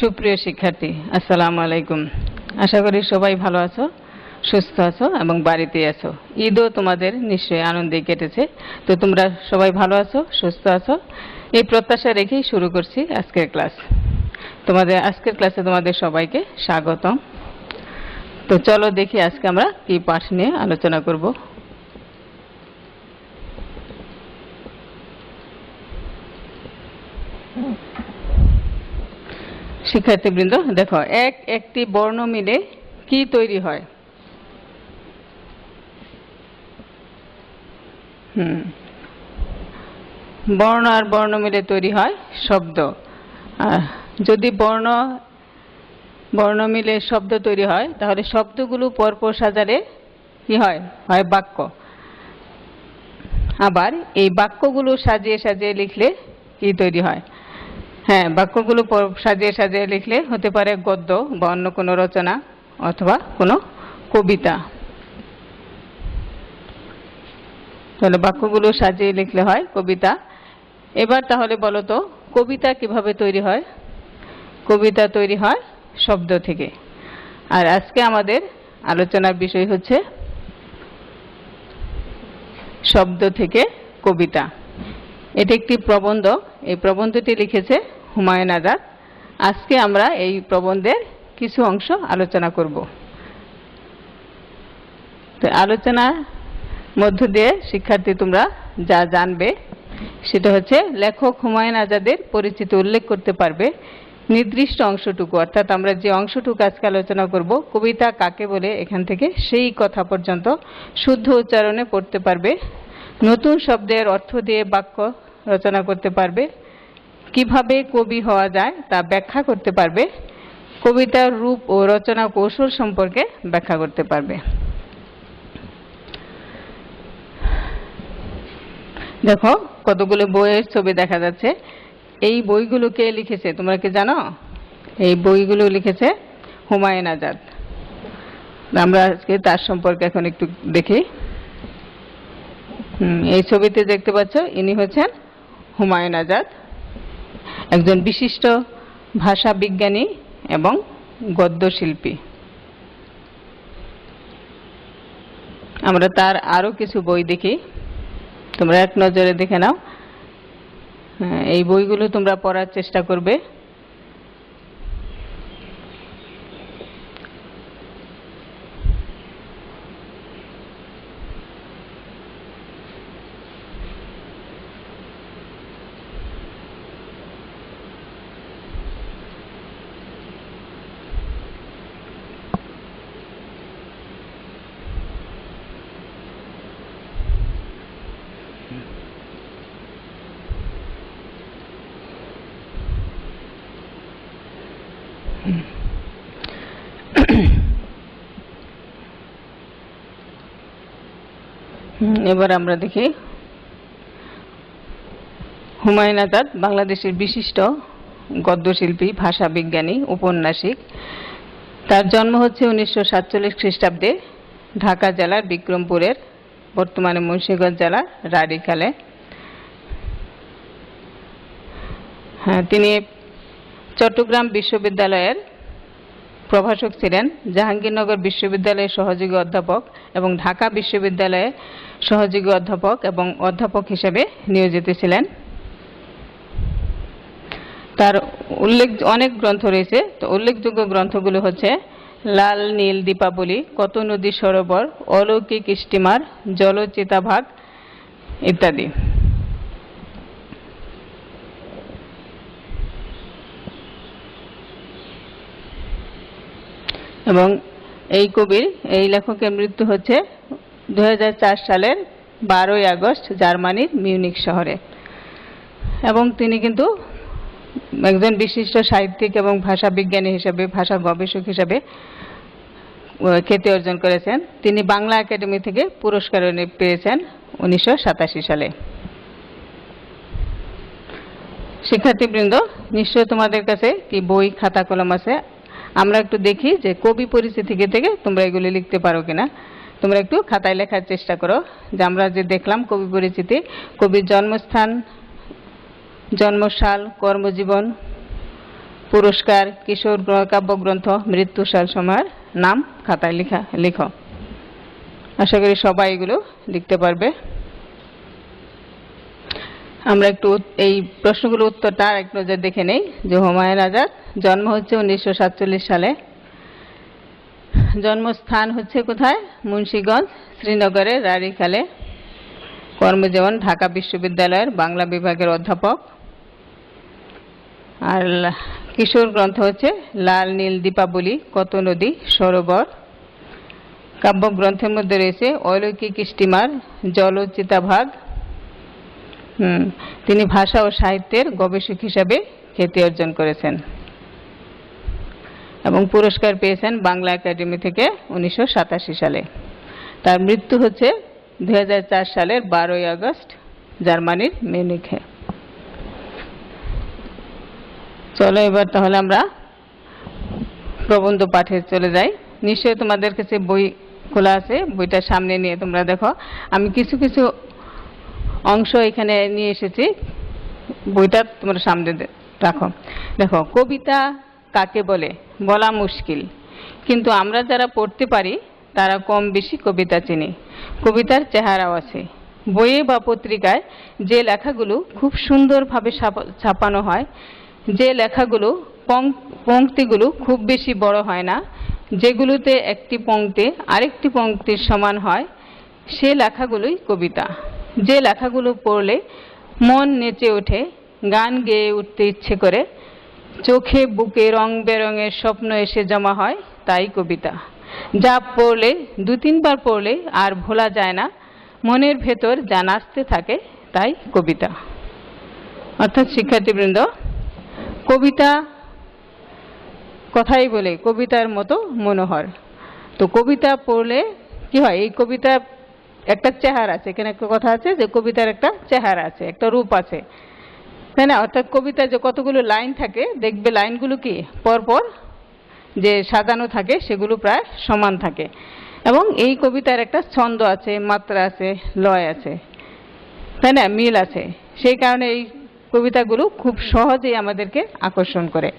সুপ্রিয় শিক্ষার্থী, আসসালামু আলাইকুম। আশা করি সবাই ভালো আছো, সুস্থ আছো এবং বাড়িতে আছো। ঈদও তোমাদের নিশ্চয়ই আনন্দে কেটেছে। তো তোমরা সবাই ভালো আছো, সুস্থ আছো, এই প্রত্যাশা রেখেই শুরু করছি আজকের ক্লাস। আজকের ক্লাসে তোমাদের সবাইকে স্বাগতম। তো চলো দেখি আজকে আমরা কি পাঠ নিয়ে আলোচনা করব। শিক্ষার্থীবৃন্দ দেখো, একটি বর্ণ মিলে কি তৈরি হয়? বর্ণ আর বর্ণ মিলে তৈরি হয় শব্দ। যদি বর্ণ মিলে শব্দ তৈরি হয় তাহলে শব্দগুলো পরপর সাজালে কি হয়? হয় বাক্য। আবার এই বাক্যগুলো সাজিয়ে সাজিয়ে লিখলে কি তৈরি হয়? হ্যাঁ, বাক্যগুলো সাজিয়ে সাজিয়ে লিখলে হতে পারে গদ্য বা অন্য কোনো রচনা অথবা কোনো কবিতা। তাহলে বাক্যগুলো সাজিয়ে লিখলে হয় কবিতা। এবার তাহলে বলো তো, কবিতা কিভাবে তৈরি হয়? কবিতা তৈরি হয় শব্দ থেকে। আর আজকে আমাদের আলোচনার বিষয় হচ্ছে শব্দ থেকে কবিতা। এটি একটি প্রবন্ধ। এই প্রবন্ধটি লিখেছে হুমায়ুন আজাদ। আজকে আমরা এই প্রবন্ধের কিছু অংশ আলোচনা করব। তো আলোচনার মধ্য দিয়ে শিক্ষার্থী তোমরা যা জানবে সেটা হচ্ছে, লেখক হুমায়ুন আজাদের পরিচিতি উল্লেখ করতে পারবে নির্দিষ্ট অংশটুকু, অর্থাৎ আমরা যে অংশটুকু আজকে আলোচনা করব, কবিতা কাকে বলে এখান থেকে সেই কথা পর্যন্ত শুদ্ধ উচ্চারণে পড়তে পারবে। নতুন শব্দের অর্থ দিয়ে বাক্য রচনা করতে পারবে। কিভাবে কবি হওয়া যায় তা ব্যাখ্যা করতে পারবে। কবিতার রূপ ও রচনা কৌশল সম্পর্কে ব্যাখ্যা করতে পারবে। দেখো, কতগুলো বইয়ের ছবি দেখা যাচ্ছে। এই বইগুলো কে লিখেছে তোমরা কি জানো? এই বইগুলো লিখেছে হুমায়ুন আজাদ। আমরা আজকে তার সম্পর্কে এখন একটু দেখি। এই ছবিতে দেখতে পাচ্ছ, ইনি হচ্ছেন হুমায়ুন আজাদ, একজন বিশিষ্ট ভাষা বিজ্ঞানী এবং গদ্য শিল্পী। আমরা তার আরো কিছু বই দেখি, তোমরা এক নজরে দেখে নাও। এই বইগুলো তোমরা পড়ার চেষ্টা করবে। এবার আমরা দেখি, হুমায়ুন আজাদ বাংলাদেশের বিশিষ্ট গদ্যশিল্পী, ভাষা বিজ্ঞানী, ঔপন্যাসিক। তার জন্ম হচ্ছে 1947 খ্রিস্টাব্দে ঢাকা জেলার বিক্রমপুরের, বর্তমানে মুন্সিগঞ্জ জেলার রাড়িখালে। তিনি চট্টগ্রাম বিশ্ববিদ্যালয়ের প্রভাষক ছিলেন, জাহাঙ্গীরনগর বিশ্ববিদ্যালয়ের সহযোগী অধ্যাপক এবং ঢাকা বিশ্ববিদ্যালয়ে সহযোগী অধ্যাপক এবং অধ্যাপক হিসেবে নিয়োজিত ছিলেন। তার অনেক গ্রন্থ রয়েছে। তো উল্লেখযোগ্য গ্রন্থগুলো হচ্ছে লাল নীল দীপাবলি, কত নদী সরোবর, অলৌকিক স্টিমার, জলচিতাভাগ ইত্যাদি। এবং এই লেখকের মৃত্যু হচ্ছে 2004 সালের 12ই আগস্ট জার্মানির মিউনিক শহরে। এবং তিনি কিন্তু একজন বিশিষ্ট সাহিত্যিক এবং ভাষা বিজ্ঞানী হিসেবে, ভাষা গবেষক হিসেবে খ্যাতি অর্জন করেছেন। তিনি বাংলা একাডেমি থেকে পুরস্কার পেয়েছেন 1987 সালে। শিক্ষার্থীবৃন্দ, নিশ্চয় তোমাদের কাছে কি বই, খাতা, কলম আছে। আমরা একটু দেখি যে কবি পরিচিতি থেকে তোমরা এগুলি লিখতে পারো কিনা। তোমরা একটু খাতায় লেখার চেষ্টা করো যে আমরা যে দেখলাম কবি পরিচিতি, কবির জন্মস্থান, জন্মসাল, কর্মজীবন, পুরস্কার, কিশোর কাব্যগ্রন্থ, মৃত্যুসাল সময়ের নাম খাতায় লিখো। আশা করি সবাই এগুলো লিখতে পারবে। আমরা একটু এই প্রশ্নগুলোর উত্তরটা আর এক নজর দেখে নেই। যে হুমায়ুন আজাদ জন্ম হচ্ছে 1947 সালে। জন্মস্থান হচ্ছে কোথায়? মুন্সিগঞ্জ, শ্রীনগরের রাড়ীখালে। কর্মজীবন ঢাকা বিশ্ববিদ্যালয়ের বাংলা বিভাগের অধ্যাপক। আর কিশোর গ্রন্থ হচ্ছে লাল নীল দীপাবলি, কত নদী সরোবর। কাব্যগ্রন্থের মধ্যে রয়েছে অলৌকিক স্টিমার, জল ও চিতাভাগ। তিনি ভাষা ও সাহিত্যের গবেষক হিসাবে খ্যাতি অর্জন করেছেন এবং পুরস্কার পেয়েছেন বাংলা একাডেমি থেকে 1987 সালে। তার মৃত্যু হচ্ছে 2004 সালের 12 আগস্ট জার্মানির মিউনিখে। চলো এবার তাহলে আমরা প্রবন্ধ পাঠে চলে যাই। নিশ্চয়ই তোমাদের কাছে বই খোলা আছে, বইটা সামনে নিয়ে তোমরা দেখো। আমি কিছু কিছু অংশ এখানে নিয়ে এসেছি, বইটা তোমরা সামনে রাখো। দেখো, কবিতা কাকে বলে বলা মুশকিল, কিন্তু আমরা যারা পড়তে পারি তারা কম বেশি কবিতা চিনি। কবিতার চেহারাও আছে। বইয়ে বা পত্রিকায় যে লেখাগুলো খুব সুন্দরভাবে ছাপানো হয়, যে লেখাগুলো পংক্তিগুলো খুব বেশি বড় হয় না, যেগুলোতে একটি পংক্তি আরেকটি পংক্তির সমান হয়, সে লেখাগুলোই কবিতা। যে লেখাগুলো পড়লে মন নেচে ওঠে, গান গেয়ে উঠতে ইচ্ছে করে, চোখে বুকে রং বেরঙের স্বপ্ন এসে জমা হয়, তাই কবিতা। যা পড়লে 2-3 বার পড়লে আর ভোলা যায় না, মনের ভেতর যা নাচতে থাকে, তাই কবিতা। অর্থাৎ শিক্ষার্থীবৃন্দ, কবিতা কথাই বলে কবিতার মতো মনোহর। তো কবিতা পড়লে কি হয়? এই কবিতা একটা চেহারা আছে, এখানে একটা কথা আছে যে কবিতার একটা চেহারা আছে, একটা রূপ আছে, তাই না? অর্থাৎ কবিতায় যে কতগুলো লাইন থাকে, দেখবে লাইনগুলো কি পরপর যে সাজানো থাকে সেগুলো প্রায় সমান থাকে, এবং এই কবিতার একটা ছন্দ আছে, মাত্রা আছে, লয় আছে, তাই না? মিল আছে। সেই কারণে এই কবিতাগুলো খুব সহজেই আমাদেরকে আকর্ষণ করে,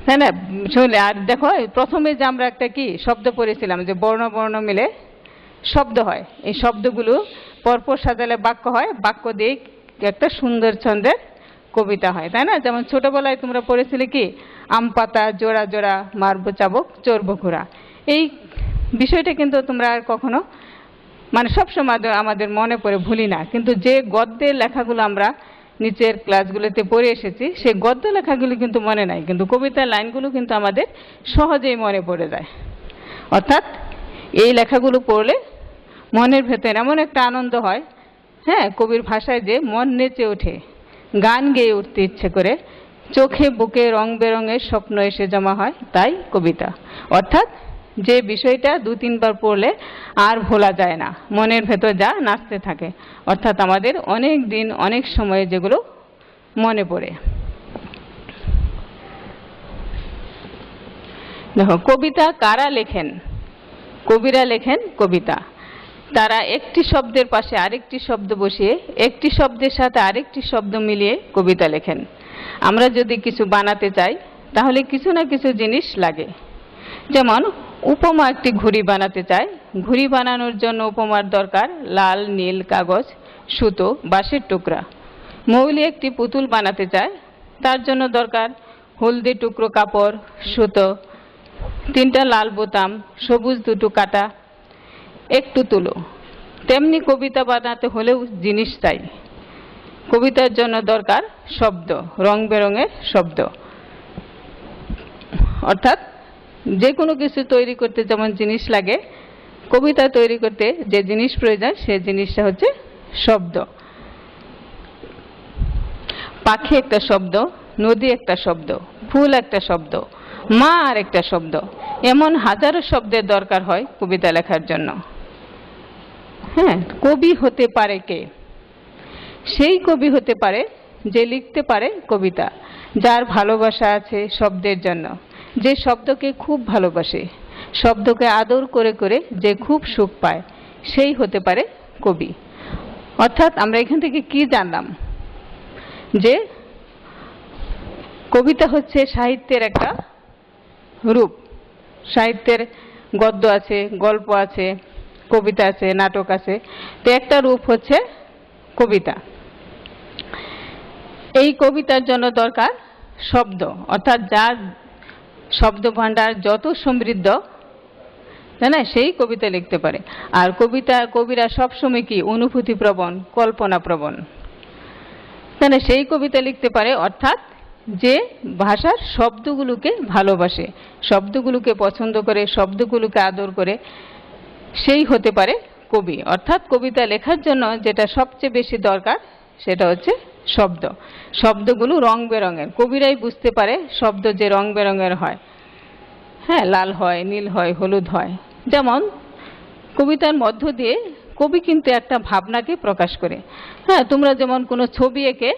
তাই না? শুনলে আর দেখো, প্রথমে যে আমরা একটা কি শব্দ পড়েছিলাম যে বর্ণ বর্ণ মিলে শব্দ হয়, এই শব্দগুলো পরপর সাজালে বাক্য হয়, বাক্য দিয়ে একটা সুন্দর ছন্দের কবিতা হয়, তাই না? যেমন ছোটবেলায় তোমরা পড়েছিলে কি, আম পাতা জোড়া জোড়া, মারবো চাবুক চড়বো ঘোড়া। এই বিষয়টা কিন্তু তোমরা আর কখনো সবসময় আমাদের মনে পড়ে ভুলি না, কিন্তু যে গদ্যের লেখাগুলো আমরা নিচের ক্লাসগুলোতে পড়ে এসেছি, সেই গদ্য লেখাগুলো কিন্তু মনে নাই, কিন্তু কবিতার লাইনগুলো কিন্তু আমাদের সহজেই মনে পড়ে যায়। অর্থাৎ এই লেখাগুলো পড়লে মনের ভেতর এমন একটা আনন্দ হয়, হ্যাঁ, কবির ভাষায় যে মন নেচে ওঠে, গান গেয়ে উঠতে ইচ্ছে করে, চোখে বুকে রং বেরঙের স্বপ্ন এসে জমা হয়, তাই কবিতা। অর্থাৎ যে বিষয়টা 2-3 বার পড়লে আর ভোলা যায় না, মনের ভেতর যা নাচতে থাকে, অর্থাৎ আমাদের অনেক দিন অনেক সময়ে যেগুলো মনে পড়ে। দেখো, কবিতা কারা লেখেন? কবিরা লেখেন কবিতা। তারা একটি শব্দের পাশে আরেকটি শব্দ বসিয়ে একটি শব্দের সাথে আরেকটি শব্দ মিলিয়ে কবিতা লেখেন। আমরা যদি কিছু বানাতে চাই তাহলে কিছু না কিছু জিনিস লাগে। যেমন উপমা একটি ঘুড়ি বানাতে চাই, ঘুড়ি বানানোর জন্য উপমার দরকার লাল নীল কাগজ, সুতো, বাঁশের টুকরা। মৌলি একটি পুতুল বানাতে চায়, তার জন্য দরকার হলদে টুকরো কাপড়, সুতো, 3টা লাল বোতাম, সবুজ 2টো কাঁটা, একটু তুলো। তেমনি কবিতা বানাতে হলেও জিনিস চাই। কবিতার জন্য দরকার শব্দ, রং বেরঙের শব্দ। অর্থাৎ যে কোনো কিছু তৈরি করতে যেমন জিনিস লাগে, কবিতা তৈরি করতে যে জিনিস প্রয়োজন সে জিনিসটা হচ্ছে শব্দ। পাখি একটা শব্দ, নদী একটা শব্দ, ফুল একটা শব্দ, মা আর একটা শব্দ, এমন হাজারো শব্দের দরকার হয় কবিতা লেখার জন্য। হ্যাঁ, কবি হতে পারে কে? সেই কবি হতে পারে যে লিখতে পারে কবিতা, যার ভালোবাসা আছে শব্দের জন্য, যে শব্দকে খুব ভালোবাসে, শব্দকে আদর করে করে যে খুব সুখ পায়, সেই হতে পারে কবি। অর্থাৎ আমরা এখান থেকে কি জানলাম? যে কবিতা হচ্ছে সাহিত্যের একটা রূপ। সাহিত্যের গদ্য আছে, গল্প আছে, কবিতা আছে, নাটক আছে, তো একটা রূপ হচ্ছে কবিতা। এই কবিতার জন্য দরকার শব্দ, অর্থাৎ যার শব্দ ভাণ্ডার যত সমৃদ্ধ, তাই না, সেই কবিতা লিখতে পারে। আর কবিরা সবসময় কি অনুভূতি প্রবণ, কল্পনা প্রবণ, তাই না, সেই কবিতা লিখতে পারে। অর্থাৎ যে ভাষার শব্দগুলোকে ভালোবাসে, শব্দগুলোকে পছন্দ করে, শব্দগুলোকে আদর করে, সেই হতে পারে কবি। অর্থাৎ কবিতা লেখার জন্য যেটা সবচেয়ে বেশি দরকার সেটা হচ্ছে শব্দ। শব্দগুলো রং বেরঙের, কবিরাই বুঝতে পারে শব্দ যে রং বেরঙের হয়। হ্যাঁ, লাল হয়, নীল হয়, হলুদ হয়। যেমন কবিতার মধ্য দিয়ে কবি কিন্তু একটা ভাবনাকে প্রকাশ করে। হ্যাঁ, তোমরা যেমন কোনো ছবি এঁকে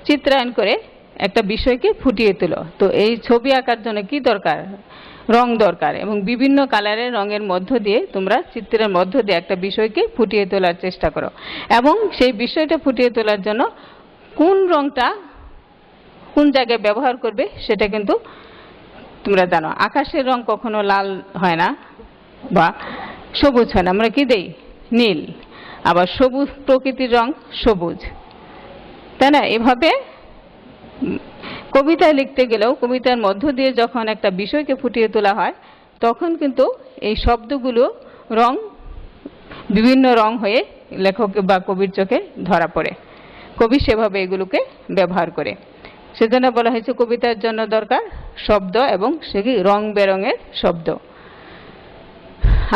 চিত্রায়ন করে একটা বিষয়কে ফুটিয়ে তোলো, তো এই ছবি আঁকার জন্য কি দরকার? রং দরকার, এবং বিভিন্ন কালারের রঙের মধ্য দিয়ে তোমরা চিত্রের মধ্য দিয়ে একটা বিষয়কে ফুটিয়ে তোলার চেষ্টা করো। এবং সেই বিষয়টা ফুটিয়ে তোলার জন্য কোন রংটা কোন জায়গায় ব্যবহার করবে সেটা কিন্তু তোমরা জানো। আকাশের রং কখনো লাল হয় না বা সবুজ হয় না, আমরা কি দেই? নীল। আবার সবুজ, প্রকৃতির রং সবুজ, তাই না? এভাবে কবিতা লিখতে গেলেও কবিতার মধ্য দিয়ে যখন একটা বিষয়কে ফুটিয়ে তোলা হয়, তখন কিন্তু এই শব্দগুলো রং, বিভিন্ন রং হয়ে লেখক বা কবির চোখে ধরা পড়ে। কবি সেভাবে এগুলোকে ব্যবহার করে। সেজন্য বলা হয়েছে কবিতার জন্য দরকার শব্দ, এবং সে রং বেরঙের শব্দ।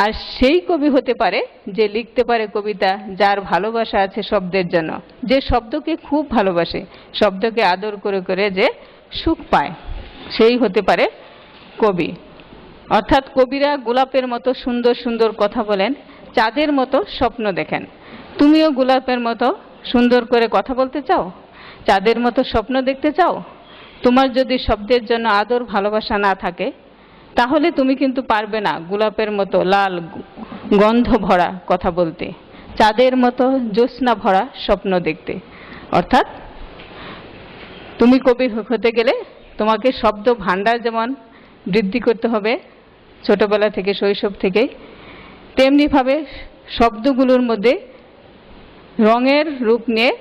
আর সেই কবি হতে পারে যে লিখতে পারে কবিতা যার ভালোবাসা আছে শব্দের জন্য, যে শব্দকে খুব ভালোবাসে, শব্দকে আদর করে করে যে সুখ পায়, সেই হতে পারে কবি। অর্থাৎ কবিরা গোলাপের মতো সুন্দর সুন্দর কথা বলেন, চাঁদের মতো স্বপ্ন দেখেন। তুমিও গোলাপের মতো সুন্দর করে কথা বলতে চাও, চাঁদের মতো স্বপ্ন দেখতে চাও? তোমার যদি শব্দের জন্য আদর ভালোবাসা না থাকে, তাহলে তুমি কিন্তু পারবে না গোলাপের মতো লাল গন্ধ ভরা কথা বলতে, চাঁদের মতো জ্যোৎস্না ভরা স্বপ্ন দেখতে। অর্থাৎ তুমি কবি হতে গেলে তোমাকে শব্দ ভাণ্ডার যেমন বৃদ্ধি করতে হবে ছোটবেলা থেকে, শৈশব থেকে, তেমনিভাবে শব্দগুলোর মধ্যে রঙের রূপ নিয়ে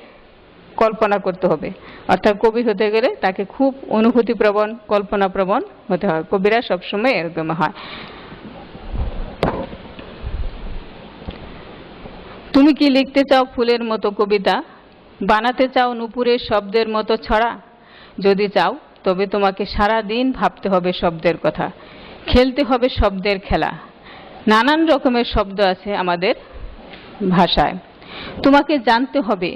কল্পনা করতে হবে। অর্থাৎ কবি হতে গেলে তাকে খুব অনুভূতিপ্রবণ, কল্পনাপ্রবণ হতে হয়। কবিরা সবসময় এরকম হয়। তুমি কি লিখতে চাও ফুলের মতো কবিতা, বানাতে চাও নূপুরের শব্দের মতো ছড়া? যদি চাও তবে তোমাকে সারা দিন ভাবতে হবে শব্দের কথা, খেলতে হবে শব্দের খেলা। নানান রকমের শব্দ আছে আমাদের ভাষায়, তোমাকে জানতে হবে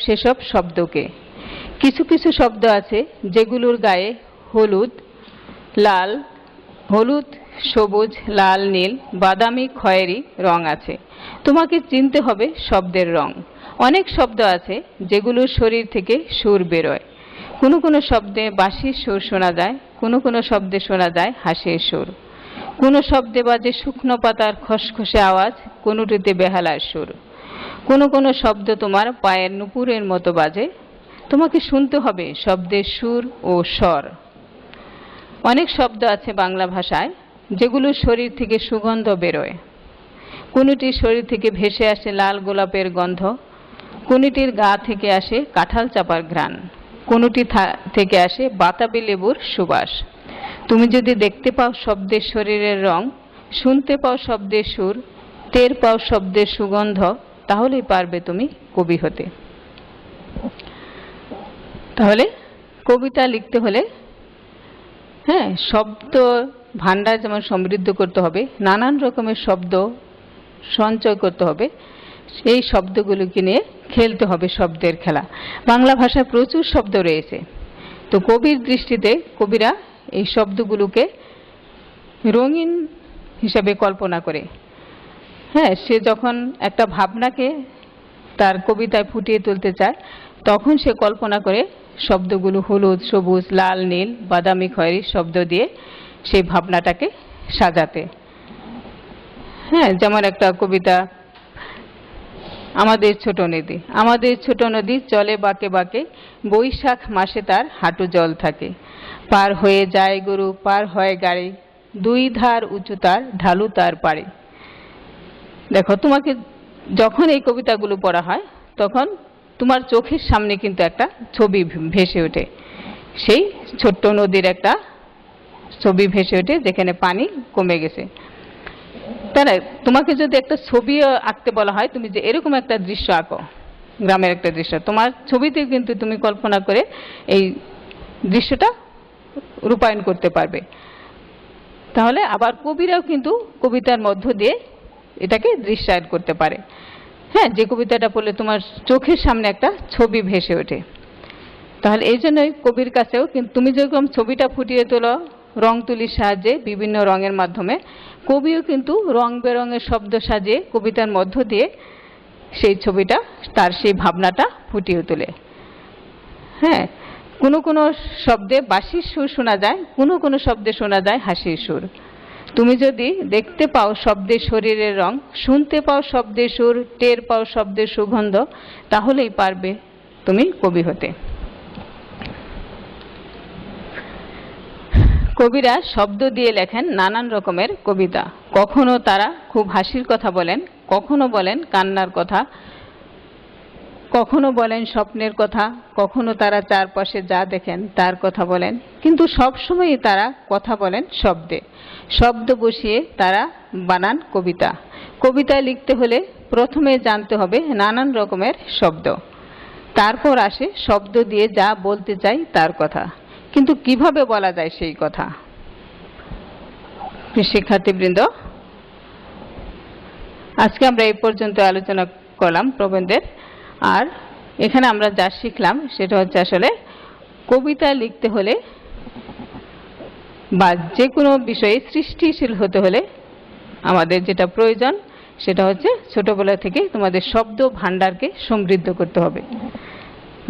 সেসব শব্দকে। কিছু কিছু শব্দ আছে যেগুলোর গায়ে হলুদ, লাল, হলুদ, সবুজ, লাল, নীল, বাদামি, খয়েরি রং আছে। তোমাকে চিনতে হবে শব্দের রং। অনেক শব্দ আছে যেগুলোর শরীর থেকে সুর বেরোয়। কোনো কোনো শব্দে বাঁশির সুর শোনা যায়, কোনো কোনো শব্দে শোনা যায় হাসির সুর। কোনো শব্দে বাজে শুকনো পাতার খসখসে আওয়াজ, কোনোটিতে বেহালার সুর। কোনো কোনো শব্দ তোমার পায়ের নুপুরের মতো বাজে। তোমাকে শুনতে হবে শব্দের সুর ও স্বর। অনেক শব্দ আছে বাংলা ভাষায় যেগুলো শরীর থেকে সুগন্ধ বেরোয়। কোনোটির শরীর থেকে ভেসে আসে লাল গোলাপের গন্ধ, কোনোটির গা থেকে আসে কাঁঠাল চাপার ঘ্রাণ, কোনোটি থেকে আসে বাতাবি লেবুর সুবাস। তুমি যদি দেখতে পাও শব্দের শরীরের রং, শুনতে পাও শব্দের সুর, টের পাও শব্দের সুগন্ধ, তাহলেই পারবে তুমি কবি হতে। তাহলে কবিতা লিখতে হলে হ্যাঁ, শব্দ ভাণ্ডার যেমন সমৃদ্ধ করতে হবে, নানান রকমের শব্দ সঞ্চয় করতে হবে, এই শব্দগুলোকে নিয়ে খেলতে হবে শব্দের খেলা। বাংলা ভাষায় প্রচুর শব্দ রয়েছে, তো কবির দৃষ্টিতে কবিরা এই শব্দগুলোকে রঙিন হিসাবে কল্পনা করে। হ্যাঁ, সে যখন একটা ভাবনাকে তার কবিতায় ফুটিয়ে তুলতে চায়, তখন সে কল্পনা করে শব্দগুলো হলুদ, সবুজ, লাল, নীল, বাদামি, খয়েরি শব্দ দিয়ে সেই ভাবনাটাকে সাজাতে। হ্যাঁ, যেমন একটা কবিতা আমাদের ছোট নদী, আমাদের ছোট নদী চলে বাঁকে বাঁকে, বৈশাখ মাসে তার হাঁটু জল থাকে। পার হয়ে যায় গরু, পার হয় গাড়ি, দুই ধার উঁচু তার, ঢালু তার পাড়ে। দেখো, তোমাকে যখন এই কবিতাগুলো পড়া হয় তখন তোমার চোখের সামনে কিন্তু একটা ছবি ভেসে ওঠে। সেই ছোট্ট নদীর একটা ছবি ভেসে ওঠে যেখানে পানি কমে গেছে। তাই না? তোমাকে যদি একটা ছবি আঁকতে বলা হয়, তুমি যে এরকম একটা দৃশ্য আঁকো, গ্রামের একটা দৃশ্য, তোমার ছবিতে কিন্তু তুমি কল্পনা করে এই দৃশ্যটা রূপায়ণ করতে পারবে। তাহলে আবার কবিরাও কিন্তু কবিতার মধ্য দিয়ে এটাকে দৃশ্যায়ন করতে পারে। হ্যাঁ, যে কবিতাটা পড়লে তোমার চোখের সামনে একটা ছবি ভেসে ওঠে। তাহলে এই জন্যই কবির কাছেও কিন্তু তুমি যেরকম ছবিটা ফুটিয়ে তোলো রং তুলির সাহায্যে, বিভিন্ন রঙের মাধ্যমে, কবিও কিন্তু রং বেরঙের শব্দ সাজিয়ে কবিতার মধ্য দিয়ে সেই ছবিটা, তার সেই ভাবনাটা ফুটিয়ে তোলে। হ্যাঁ, কোনো কোনো শব্দে বাঁশির সুর শোনা যায়, কোনো কোনো শব্দে শোনা যায় হাসির সুর। তুমি যদি দেখতে পাও শব্দের শরীরের রং, শুনতে পাও শব্দের সুর, টের পাও শব্দের সুগন্ধ, তাহলেই পারবে তুমি কবি হতে। কবিরা শব্দ দিয়ে লেখেন নানান রকমের কবিতা। কখনো তারা খুব হাসির কথা বলেন, কখনো বলেন কান্নার কথা, কখনো বলেন স্বপ্নের কথা, কখনো তারা চারপাশে যা দেখেন তার কথা বলেন। কিন্তু সবসময়ই তারা কথা বলেন শব্দে। শব্দ বসিয়ে তারা বানান কবিতা। কবিতা লিখতে হলে প্রথমে জানতে হবে নানান রকমের শব্দ, তারপর আসে শব্দ দিয়ে যা বলতে চাই তার কথা। কিন্তু কিভাবে বলা যায় সেই কথা? শিক্ষার্থীবৃন্দ, আজকে আমরা এই পর্যন্ত আলোচনা করলাম প্রবন্ধের। আর এখানে আমরা যা শিখলাম সেটা হচ্ছে আসলে কবিতা লিখতে হলে বা যে কোনো বিষয়ে সৃষ্টিশীল হতে হলে আমাদের যেটা প্রয়োজন সেটা হচ্ছে ছোটবেলা থেকে তোমাদের শব্দ ভাণ্ডারকে সমৃদ্ধ করতে হবে।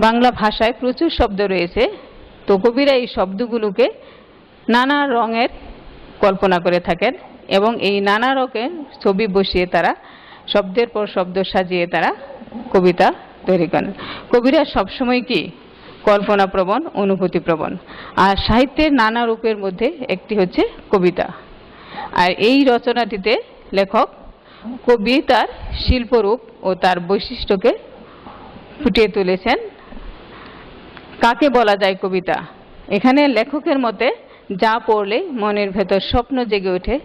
বাংলা ভাষায় প্রচুর শব্দ রয়েছে, তো কবিরা এই শব্দগুলোকে নানা রঙের কল্পনা করে থাকেন এবং এই নানা রকমের ছবি বসিয়ে তারা শব্দের পর শব্দ সাজিয়ে তারা কবিতা তৈরি করেন। কবিরা সবসময় কি কল্পনা প্রবণ, অনুভূতি প্রবণ। আর সাহিত্যের নানা রূপের মধ্যে একটি হচ্ছে কবিতা। আর এই রচনাটিতে লেখক কবিতার শিল্পরূপ ও তার বৈশিষ্ট্যকে ফুটিয়ে তুলেছেন। কাকে বলা যায় কবিতা? এখানে লেখকের মতে যা পড়লে মনের ভেতর স্বপ্ন জেগে ওঠে,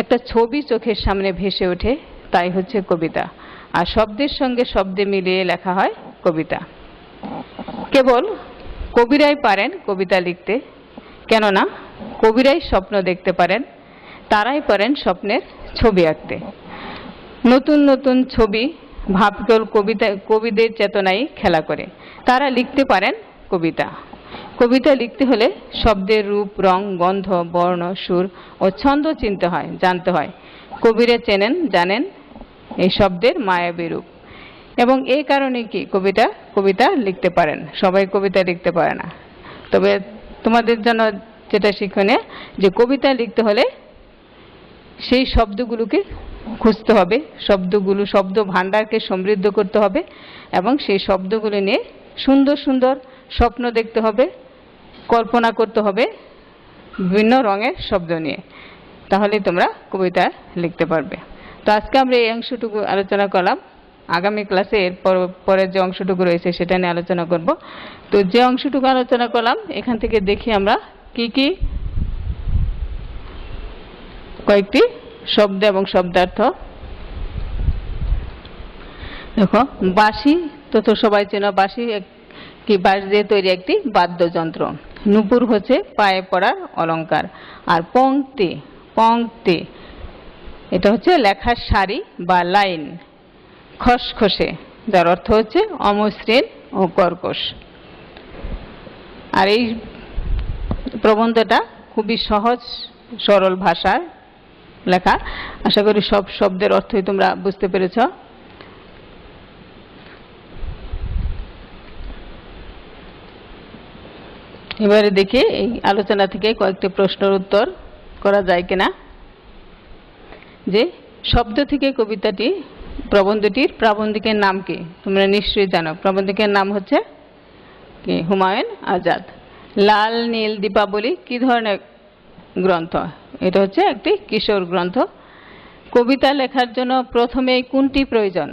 একটা ছবি চোখের সামনে ভেসে ওঠে, তাই হচ্ছে কবিতা। আর শব্দের সঙ্গে শব্দে মিলিয়ে লেখা হয় কবিতা। কেবল কবিরাই পারেন কবিতা লিখতে, কেননা কবিরাই স্বপ্ন দেখতে পারেন, তারাই পারেন স্বপ্নের ছবি আঁকতে। নতুন নতুন ছবি ভাবকেল কবিদের চেতনায় খেলা করে, তারা লিখতে পারেন কবিতা। কবিতা লিখতে হলে শব্দের রূপ, রং, গন্ধ, বর্ণ, সুর ও ছন্দ জানতে হয়। কবিরা চেনেন, জানেন এই শব্দের মায়াবী রূপ। এবং এই কারণে কি কবিতা লিখতে পারেন। সবাই কবিতা লিখতে পারে না। তবে তোমাদের জন্য যেটা শিক্ষণীয়, যে কবিতা লিখতে হলে সেই শব্দগুলোকে খুঁজতে হবে, শব্দ ভাণ্ডারকে সমৃদ্ধ করতে হবে এবং সেই শব্দগুলো নিয়ে সুন্দর সুন্দর স্বপ্ন দেখতে হবে, কল্পনা করতে হবে বিভিন্ন রঙের শব্দ নিয়ে, তাহলে তোমরা কবিতা লিখতে পারবে। তো আজকে আমরা এই অংশটুকু আলোচনা করলাম। আগামী ক্লাসে এর পরের যে অংশটুকু রয়েছে সেটা নিয়ে আলোচনা করব। তো যে অংশটুকু আলোচনা করলাম এখান থেকে দেখি আমরা কি কি কয়েকটি শব্দ এবং শব্দার্থ। দেখো, বাঁশি তো সবাই চেনো। বাঁশি কি বাঁশ দিয়ে তৈরি একটি বাদ্যযন্ত্র। নূপুর হচ্ছে পায়ে পড়ার অলংকার। আর পংক্তি এটা হচ্ছে লেখার সারি বা লাইন। খসখসে, যার অর্থ হচ্ছে অমসৃণ ও কর্কশ। আর এই প্রবন্ধটা খুবই সহজ সরল ভাষার লেখা। আশা করি সব শব্দের অর্থই তোমরা বুঝতে পেরেছ। এবারে দেখি এই আলোচনা থেকে কয়েকটি প্রশ্নের উত্তর করা যায় কিনা। যে শব্দ থেকে কবিতাটি প্রবন্ধটির প্রাবন্ধিকের নাম কি? তোমরা নিশ্চয়ই জানো, প্রবন্ধকের নাম হচ্ছে কি? হুমায়ুন আজাদ। লাল নীল দীপাবলি কি ধরনের গ্রন্থ? এটা হচ্ছে একটি কিশোর গ্রন্থ। কবিতা লেখার জন্য প্রথমেই কোনটি প্রয়োজন?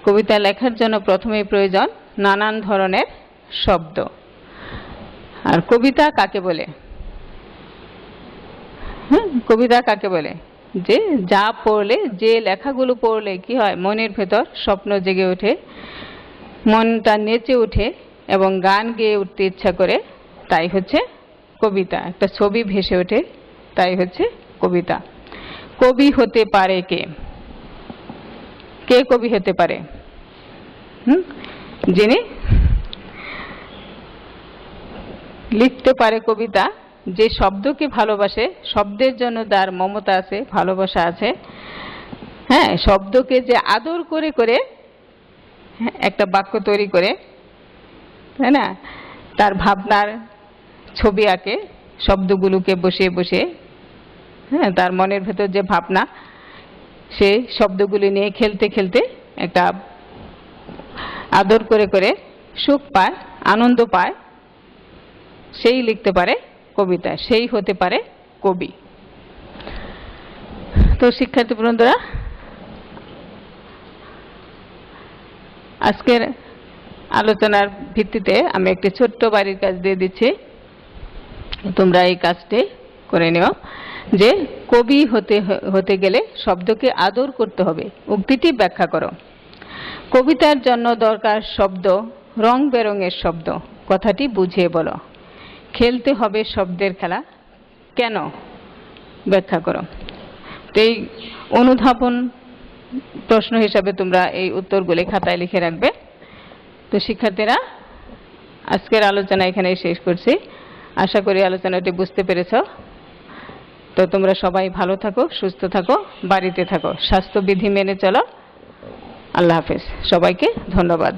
কবিতা লেখার জন্য প্রথমেই প্রয়োজন নানান ধরনের শব্দ। আর কবিতা কাকে বলে? কবিতা কাকে বলে? যে যা পড়লে, যে লেখাগুলো পড়লে কি হয়, মনের ভেতর স্বপ্ন জেগে ওঠে, মনটা নেচে ওঠে এবং গান গেয়ে উঠতে ইচ্ছা করে, তাই হচ্ছে কবিতা। একটা ছবি ভেসে ওঠে, তাই হচ্ছে কবিতা। কবি হতে পারে কে? কে কবি হতে পারে? যিনি লিখতে পারে কবিতা, যে শব্দকে ভালোবাসে, শব্দের জন্য তার মমতা আছে, ভালোবাসা আছে, হ্যাঁ, শব্দকে যে আদর করে করে একটা বাক্য তৈরি করে, তাই না, তার ভাবনার ছবি আঁকে শব্দগুলোকে বসিয়ে বসিয়ে, হ্যাঁ, তার মনের ভেতর যে ভাবনা, সে শব্দগুলি নিয়ে খেলতে খেলতে একটা আদর করে করে সুখ পায়, আনন্দ পায়, সেই লিখতে পারে কবিতা, সেই হতে পারে কবি। তো শিক্ষার্থী বন্ধুরা, আজকের আলোচনার ভিত্তিতে আমি একটি ছোট্ট বাড়ির কাজ দিয়ে দিচ্ছি, তোমরা এই কাজটি করে নিও। যে কবি হতে গেলে শব্দকে আদর করতে হবে, উক্তিটি ব্যাখ্যা করো। কবিতার জন্য দরকার শব্দ, রং বেরঙের শব্দ, কথাটি বুঝিয়ে বলো। খেলতে হবে শব্দের খেলা, কেন? ব্যাখ্যা করো। তো এই অনুধাবন প্রশ্ন হিসাবে তোমরা এই উত্তরগুলি খাতায় লিখে রাখবে। তো শিক্ষার্থীরা, আজকের আলোচনা এখানেই শেষ করছি। আশা করি আলোচনাটি বুঝতে পেরেছ। তো তোমরা সবাই ভালো থাকো, সুস্থ থাকো, বাড়িতে থাকো, স্বাস্থ্যবিধি মেনে চলো। আল্লাহ হাফেজ, সবাইকে ধন্যবাদ।